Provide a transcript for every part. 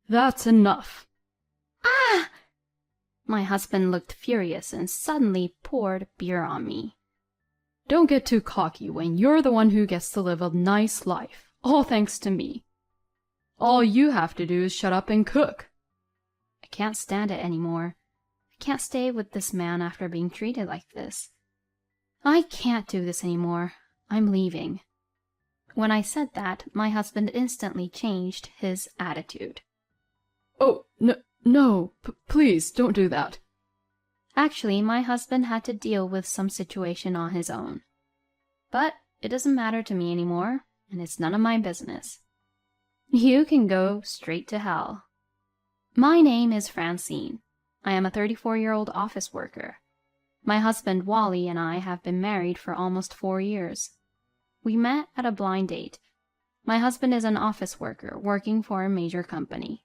That's enough. Ah! My husband looked furious and suddenly poured beer on me. Don't get too cocky when you're the one who gets to live a nice life, all thanks to me. All you have to do is shut up and cook. I can't stand it anymore. I can't stay with this man after being treated like this. I can't do this anymore. I'm leaving. When I said that, my husband instantly changed his attitude. Oh, no, please don't do that. Actually, my husband had to deal with some situation on his own. But it doesn't matter to me anymore, and it's none of my business. You can go straight to hell. My name is Francine. I am a 34-year-old office worker. My husband Wally and I have been married for almost 4 years. We met at a blind date. My husband is an office worker working for a major company.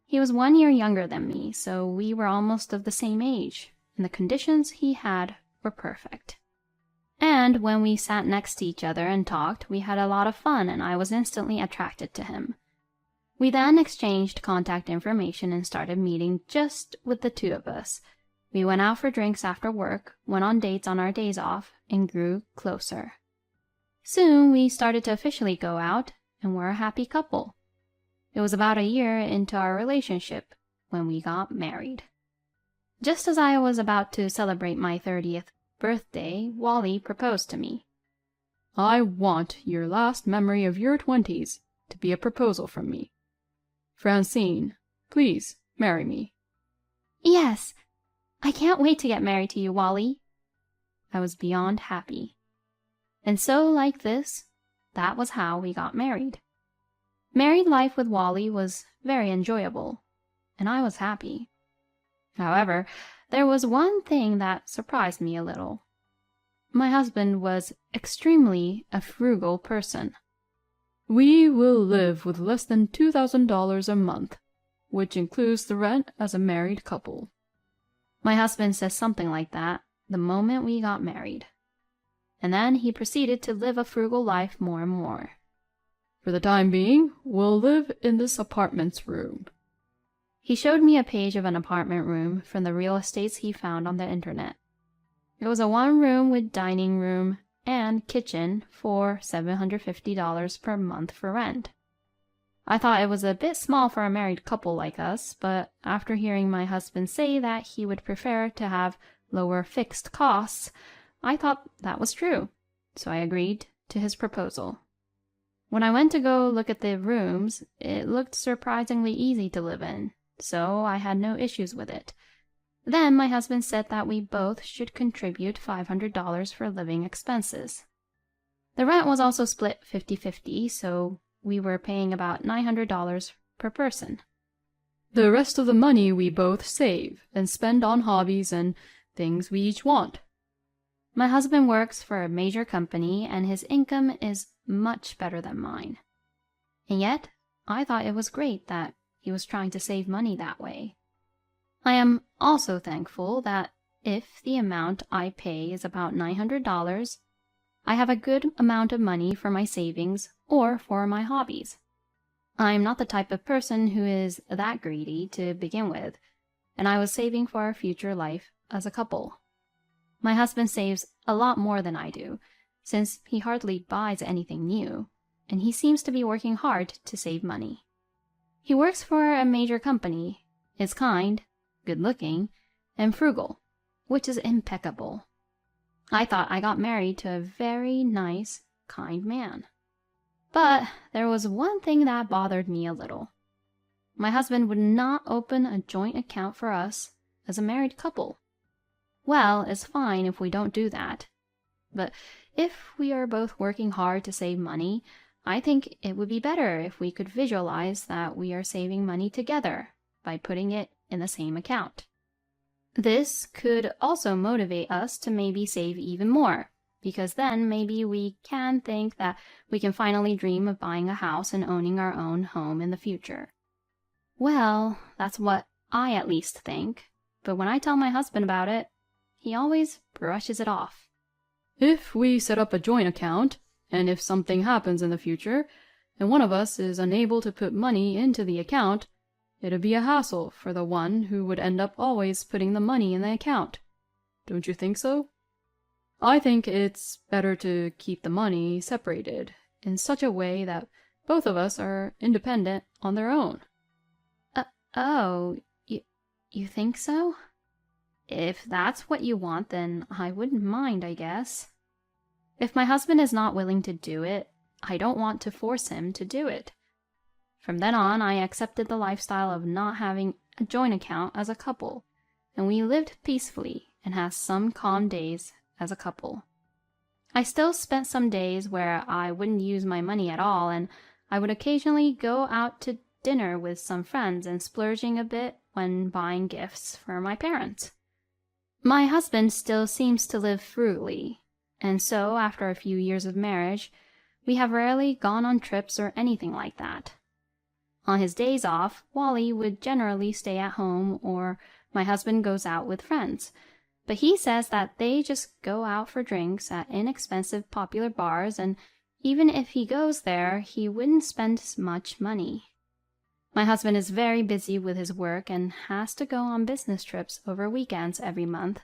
He was 1 year younger than me, so we were almost of the same age, and the conditions he had were perfect. And when we sat next to each other and talked, we had a lot of fun, and I was instantly attracted to him. We then exchanged contact information and started meeting just with the two of us. We went out for drinks after work, went on dates on our days off, and grew closer. Soon we started to officially go out, and were a happy couple. It was about a year into our relationship when we got married. Just as I was about to celebrate my 30th birthday, Wally proposed to me. I want your last memory of your 20s to be a proposal from me. Francine, please marry me. Yes, I can't wait to get married to you, Wally. I was beyond happy. And so, like this, that was how we got married. Married life with Wally was very enjoyable, and I was happy. However, there was one thing that surprised me a little. My husband was extremely a frugal person. We will live with less than $2,000 a month, which includes the rent as a married couple. My husband said something like that the moment we got married. And then he proceeded to live a frugal life more and more. For the time being, we'll live in this apartment's room. He showed me a page of an apartment room from the real estates he found on the internet. It was a one-room with dining room and kitchen for $750 per month for rent. I thought it was a bit small for a married couple like us, but after hearing my husband say that he would prefer to have lower fixed costs, I thought that was true, so I agreed to his proposal. When I went to go look at the rooms, it looked surprisingly easy to live in, so I had no issues with it. Then my husband said that we both should contribute $500 for living expenses. The rent was also split 50-50, so we were paying about $900 per person. The rest of the money we both save and spend on hobbies and things we each want. My husband works for a major company, and his income is much better than mine. And yet, I thought it was great that he was trying to save money that way. I am also thankful that if the amount I pay is about $900, I have a good amount of money for my savings or for my hobbies. I'm not the type of person who is that greedy to begin with, and I was saving for our future life as a couple. My husband saves a lot more than I do, since he hardly buys anything new, and he seems to be working hard to save money. He works for a major company, is kind, good-looking, and frugal, which is impeccable. I thought I got married to a very nice, kind man. But there was one thing that bothered me a little. My husband would not open a joint account for us as a married couple. Well, it's fine if we don't do that. But if we are both working hard to save money, I think it would be better if we could visualize that we are saving money together by putting it in the same account. This could also motivate us to maybe save even more, because then maybe we can think that we can finally dream of buying a house and owning our own home in the future. Well, that's what I at least think, but when I tell my husband about it, he always brushes it off. If we set up a joint account, and if something happens in the future, and one of us is unable to put money into the account, It'd be a hassle for the one who would end up always putting the money in the account. Don't you think so? I think it's better to keep the money separated in such a way that both of us are independent on their own. Oh, you think so? If that's what you want, then I wouldn't mind, I guess. If my husband is not willing to do it, I don't want to force him to do it. From then on, I accepted the lifestyle of not having a joint account as a couple, and we lived peacefully and had some calm days as a couple. I still spent some days where I wouldn't use my money at all, and I would occasionally go out to dinner with some friends and splurging a bit when buying gifts for my parents. My husband still seems to live frugally, and so after a few years of marriage, we have rarely gone on trips or anything like that. On his days off, Wally would generally stay at home or my husband goes out with friends, but he says that they just go out for drinks at inexpensive popular bars, and even if he goes there, he wouldn't spend much money. My husband is very busy with his work and has to go on business trips over weekends every month,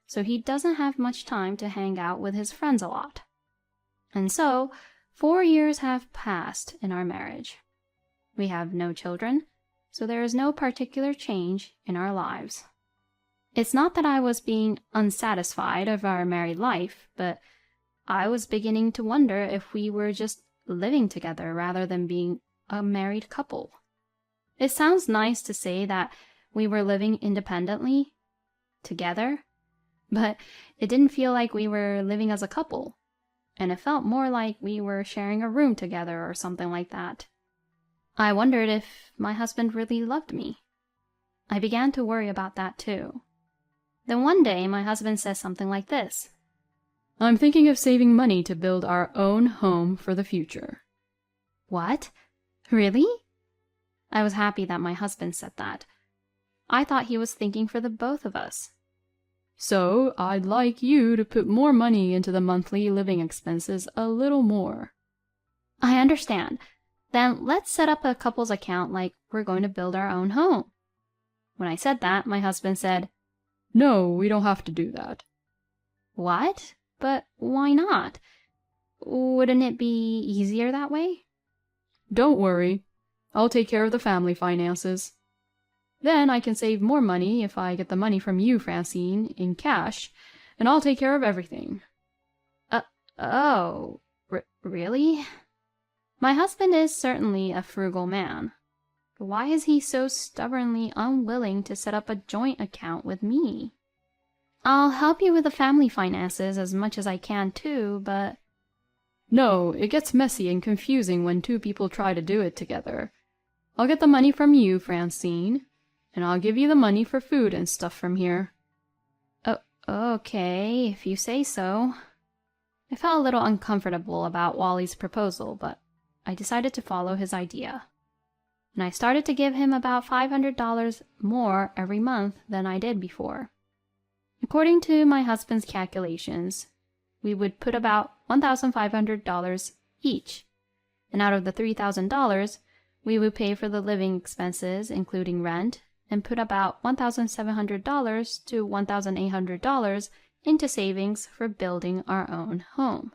so he doesn't have much time to hang out with his friends a lot. And so, 4 years have passed in our marriage. We have no children, so there is no particular change in our lives. It's not that I was being unsatisfied of our married life, but I was beginning to wonder if we were just living together rather than being a married couple. It sounds nice to say that we were living independently, together, but it didn't feel like we were living as a couple, and it felt more like we were sharing a room together or something like that. I wondered if my husband really loved me. I began to worry about that too. Then one day my husband says something like this. I'm thinking of saving money to build our own home for the future. What? Really? I was happy that my husband said that. I thought he was thinking for the both of us. So I'd like you to put more money into the monthly living expenses, a little more. I understand. Then let's set up a couple's account like we're going to build our own home. When I said that, my husband said, No, we don't have to do that. What? But why not? Wouldn't it be easier that way? Don't worry. I'll take care of the family finances. Then I can save more money if I get the money from you, Francine, in cash, and I'll take care of everything. Really? My husband is certainly a frugal man. But why is he so stubbornly unwilling to set up a joint account with me? I'll help you with the family finances as much as I can too, but... No, it gets messy and confusing when two people try to do it together. I'll get the money from you, Francine, and I'll give you the money for food and stuff from here. Okay, if you say so. I felt a little uncomfortable about Wally's proposal, but I decided to follow his idea. And I started to give him about $500 more every month than I did before. According to my husband's calculations, we would put about $1,500 each, and out of the $3,000, we would pay for the living expenses, including rent, and put about $1,700 to $1,800 into savings for building our own home.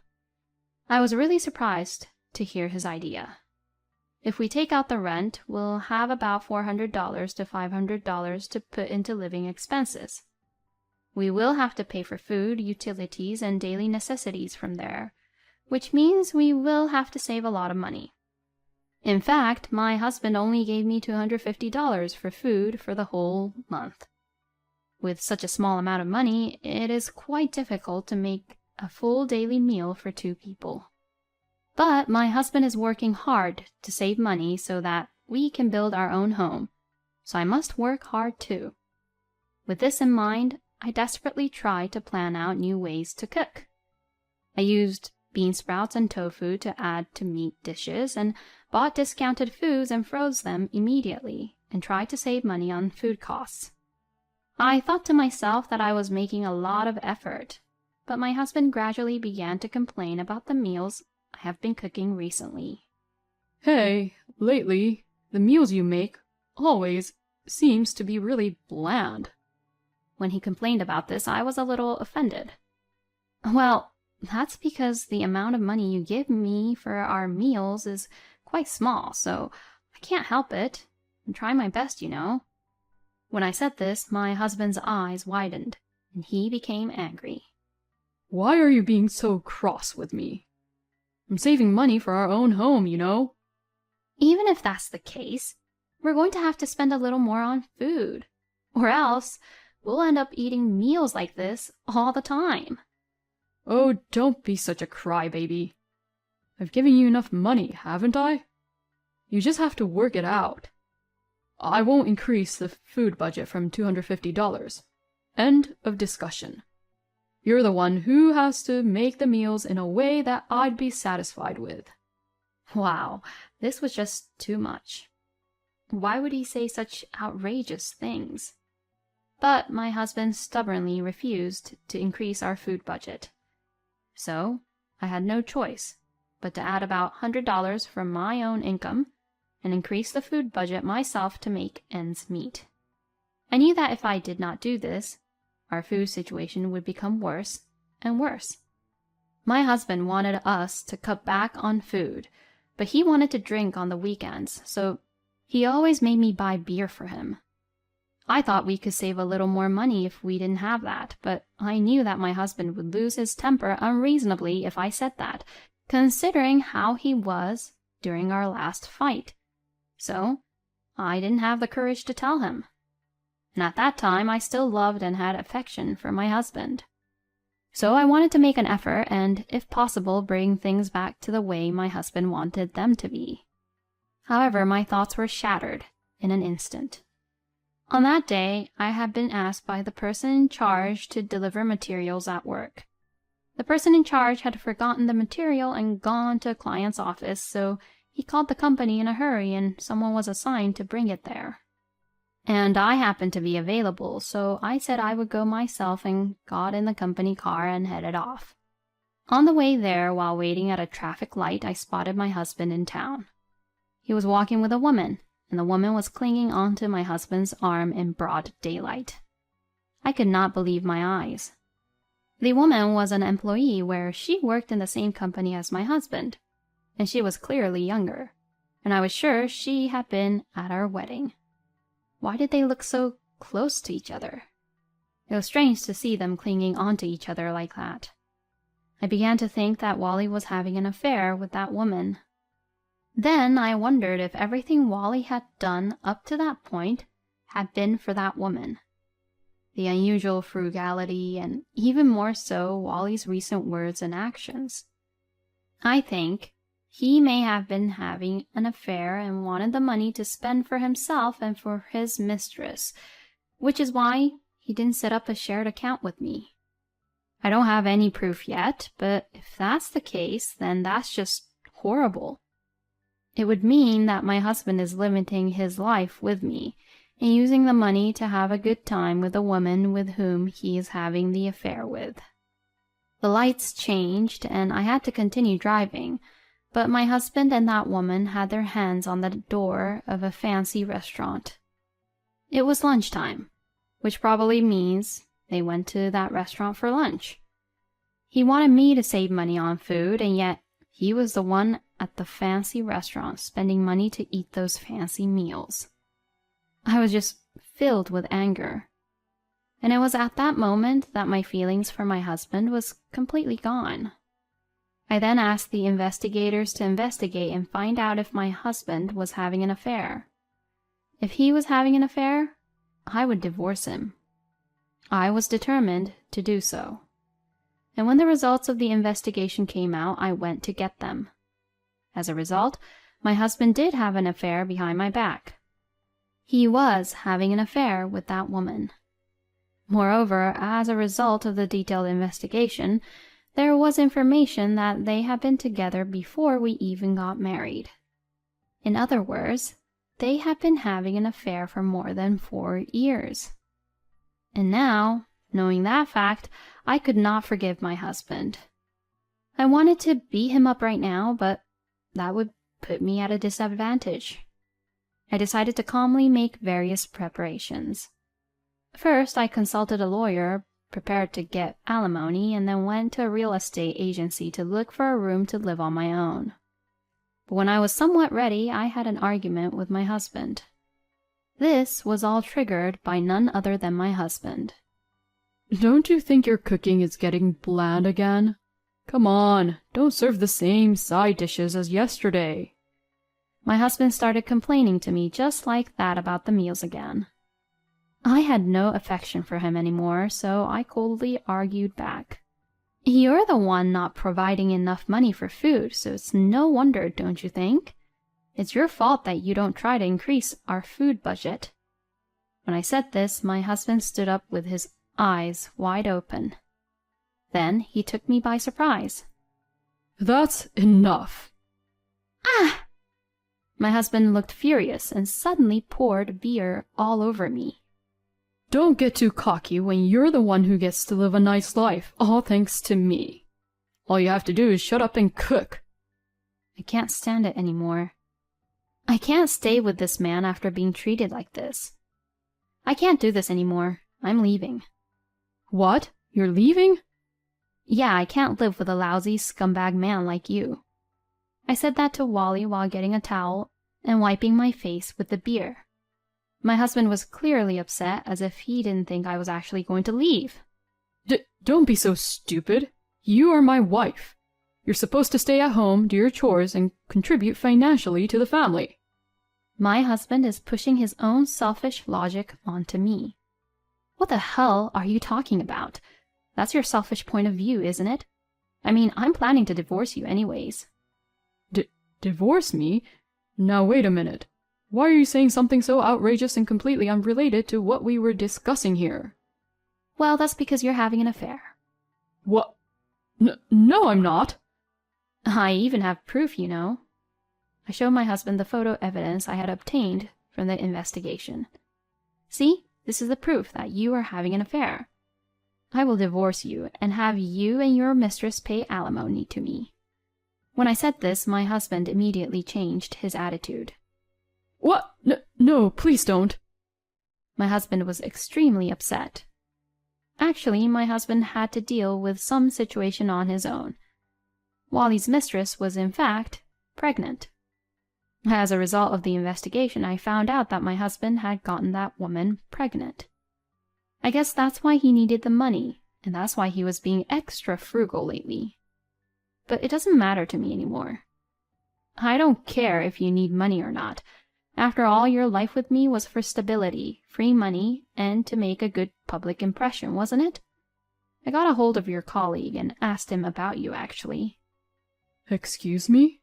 I was really surprised to hear his idea. If we take out the rent, we'll have about $400 to $500 to put into living expenses. We will have to pay for food, utilities, and daily necessities from there, which means we will have to save a lot of money. In fact, my husband only gave me $250 for food for the whole month. With such a small amount of money, it is quite difficult to make a full daily meal for two people. But my husband is working hard to save money so that we can build our own home, so I must work hard too. With this in mind, I desperately tried to plan out new ways to cook. I used bean sprouts and tofu to add to meat dishes and bought discounted foods and froze them immediately and tried to save money on food costs. I thought to myself that I was making a lot of effort, but my husband gradually began to complain about the meals I have been cooking recently. Hey, lately, the meals you make always seems to be really bland. When he complained about this, I was a little offended. Well, that's because the amount of money you give me for our meals is quite small, so I can't help it. I'm trying my best, you know. When I said this, my husband's eyes widened, and he became angry. Why are you being so cross with me? I'm saving money for our own home, you know. Even if that's the case, we're going to have to spend a little more on food, or else we'll end up eating meals like this all the time. Oh, don't be such a crybaby. I've given you enough money, haven't I? You just have to work it out. I won't increase the food budget from $250. End of discussion. You're the one who has to make the meals in a way that I'd be satisfied with. Wow, this was just too much. Why would he say such outrageous things? But my husband stubbornly refused to increase our food budget. So I had no choice but to add about $100 from my own income and increase the food budget myself to make ends meet. I knew that if I did not do this, our food situation would become worse and worse. My husband wanted us to cut back on food, but he wanted to drink on the weekends, so he always made me buy beer for him. I thought we could save a little more money if we didn't have that, but I knew that my husband would lose his temper unreasonably if I said that, considering how he was during our last fight. So I didn't have the courage to tell him. And at that time, I still loved and had affection for my husband. So I wanted to make an effort and, if possible, bring things back to the way my husband wanted them to be. However, my thoughts were shattered in an instant. On that day, I had been asked by the person in charge to deliver materials at work. The person in charge had forgotten the material and gone to a client's office, so he called the company in a hurry and someone was assigned to bring it there. And I happened to be available, so I said I would go myself and got in the company car and headed off. On the way there, while waiting at a traffic light, I spotted my husband in town. He was walking with a woman, and the woman was clinging onto my husband's arm in broad daylight. I could not believe my eyes. The woman was an employee where she worked in the same company as my husband, and she was clearly younger, and I was sure she had been at our wedding. Why did they look so close to each other? It was strange to see them clinging onto each other like that. I began to think that Wally was having an affair with that woman. Then I wondered if everything Wally had done up to that point had been for that woman. The unusual frugality, and even more so Wally's recent words and actions. I think he may have been having an affair and wanted the money to spend for himself and for his mistress, which is why he didn't set up a shared account with me. I don't have any proof yet, but if that's the case, then that's just horrible. It would mean that my husband is limiting his life with me and using the money to have a good time with the woman with whom he is having the affair with. The lights changed and I had to continue driving, but my husband and that woman had their hands on the door of a fancy restaurant. It was lunchtime, which probably means they went to that restaurant for lunch. He wanted me to save money on food, and yet he was the one at the fancy restaurant spending money to eat those fancy meals. I was just filled with anger. And it was at that moment that my feelings for my husband was completely gone. I then asked the investigators to investigate and find out if my husband was having an affair. If he was having an affair, I would divorce him. I was determined to do so. And when the results of the investigation came out, I went to get them. As a result, my husband did have an affair behind my back. He was having an affair with that woman. Moreover, as a result of the detailed investigation, there was information that they had been together before we even got married. In other words, they had been having an affair for more than 4 years. And now, knowing that fact, I could not forgive my husband. I wanted to beat him up right now, but that would put me at a disadvantage. I decided to calmly make various preparations. First, I consulted a lawyer, prepared to get alimony, and then went to a real estate agency to look for a room to live on my own. But when I was somewhat ready, I had an argument with my husband. This was all triggered by none other than my husband. Don't you think your cooking is getting bland again? Come on, don't serve the same side dishes as yesterday. My husband started complaining to me just like that about the meals again. I had no affection for him anymore, so I coldly argued back. You're the one not providing enough money for food, so it's no wonder, don't you think? It's your fault that you don't try to increase our food budget. When I said this, my husband stood up with his eyes wide open. Then he took me by surprise. That's enough. Ah! My husband looked furious and suddenly poured beer all over me. Don't get too cocky when you're the one who gets to live a nice life, all thanks to me. All you have to do is shut up and cook. I can't stand it anymore. I can't stay with this man after being treated like this. I can't do this anymore. I'm leaving. What? You're leaving? Yeah, I can't live with a lousy scumbag man like you. I said that to Wally while getting a towel and wiping my face with the beer. My husband was clearly upset, as if he didn't think I was actually going to leave. Don't be so stupid. You are my wife. You're supposed to stay at home, do your chores, and contribute financially to the family. My husband is pushing his own selfish logic onto me. What the hell are you talking about? That's your selfish point of view, isn't it? I mean, I'm planning to divorce you anyways. Divorce me? Now wait a minute. Why are you saying something so outrageous and completely unrelated to what we were discussing here? Well, that's because you're having an affair. What? No, I'm not. I even have proof, you know. I showed my husband the photo evidence I had obtained from the investigation. See, this is the proof that you are having an affair. I will divorce you and have you and your mistress pay alimony to me. When I said this, my husband immediately changed his attitude. What? No, please don't. My husband was extremely upset. Actually, my husband had to deal with some situation on his own. Wally's mistress was, in fact, pregnant. As a result of the investigation, I found out that my husband had gotten that woman pregnant. I guess that's why he needed the money, and that's why he was being extra frugal lately. But it doesn't matter to me anymore. I don't care if you need money or not. After all, your life with me was for stability, free money, and to make a good public impression, wasn't it? I got a hold of your colleague and asked him about you, actually. Excuse me?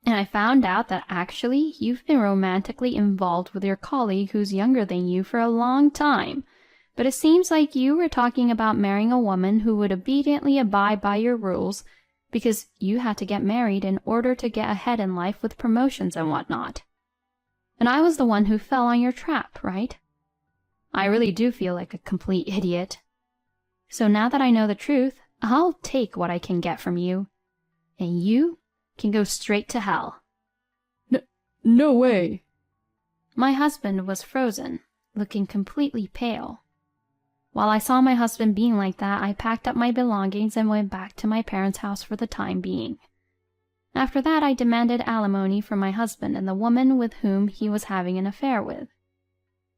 And I found out that actually you've been romantically involved with your colleague who's younger than you for a long time. But it seems like you were talking about marrying a woman who would obediently abide by your rules because you had to get married in order to get ahead in life with promotions and whatnot. And I was the one who fell on your trap, right? I really do feel like a complete idiot. So now that I know the truth, I'll take what I can get from you. And you can go straight to hell. No way. My husband was frozen, looking completely pale. While I saw my husband being like that, I packed up my belongings and went back to my parents' house for the time being. After that, I demanded alimony from my husband and the woman with whom he was having an affair with.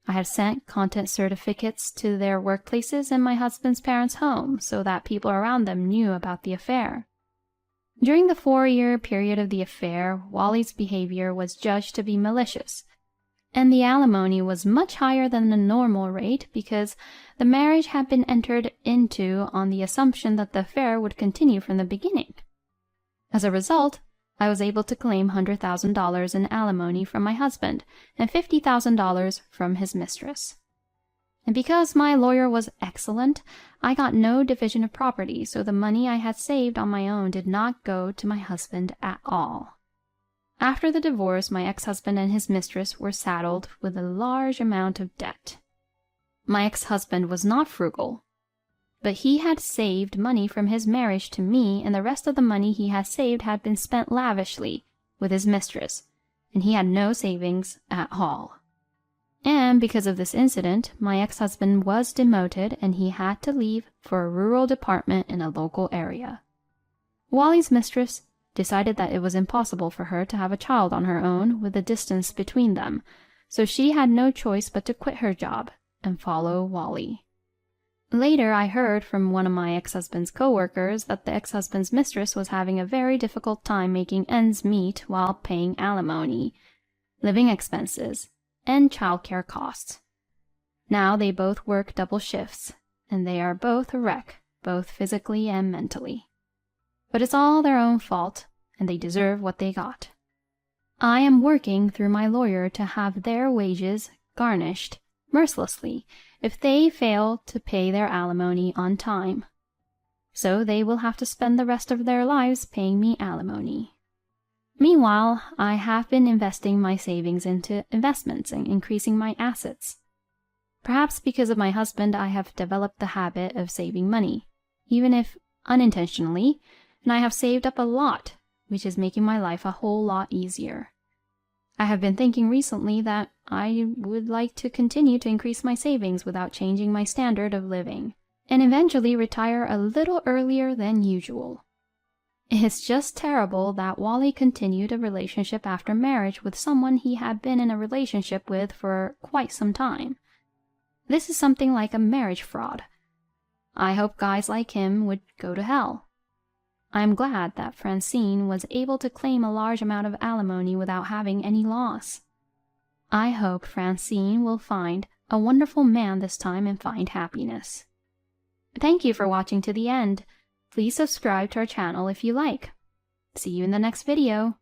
I had sent content certificates to their workplaces and my husband's parents' home so that people around them knew about the affair. During the 4-year period of the affair, Wally's behavior was judged to be malicious, and the alimony was much higher than the normal rate because the marriage had been entered into on the assumption that the affair would continue from the beginning. As a result, I was able to claim $100,000 in alimony from my husband and $50,000 from his mistress. And because my lawyer was excellent, I got no division of property, so the money I had saved on my own did not go to my husband at all. After the divorce, my ex-husband and his mistress were saddled with a large amount of debt. My ex-husband was not frugal, but he had saved money from his marriage to me, and the rest of the money he had saved had been spent lavishly with his mistress, and he had no savings at all. And because of this incident, my ex-husband was demoted and he had to leave for a rural department in a local area. Wally's mistress decided that it was impossible for her to have a child on her own with the distance between them, so she had no choice but to quit her job and follow Wally. Later, I heard from one of my ex-husband's co-workers that the ex-husband's mistress was having a very difficult time making ends meet while paying alimony, living expenses, and childcare costs. Now they both work double shifts, and they are both a wreck, both physically and mentally. But it's all their own fault, and they deserve what they got. I am working through my lawyer to have their wages garnished mercilessly if they fail to pay their alimony on time. So they will have to spend the rest of their lives paying me alimony. Meanwhile, I have been investing my savings into investments and increasing my assets. Perhaps because of my husband, I have developed the habit of saving money, even if unintentionally, and I have saved up a lot, which is making my life a whole lot easier. I have been thinking recently that I would like to continue to increase my savings without changing my standard of living, and eventually retire a little earlier than usual. It's just terrible that Wally continued a relationship after marriage with someone he had been in a relationship with for quite some time. This is something like a marriage fraud. I hope guys like him would go to hell. I am glad that Francine was able to claim a large amount of alimony without having any loss. I hope Francine will find a wonderful man this time and find happiness. Thank you for watching to the end. Please subscribe to our channel if you like. See you in the next video.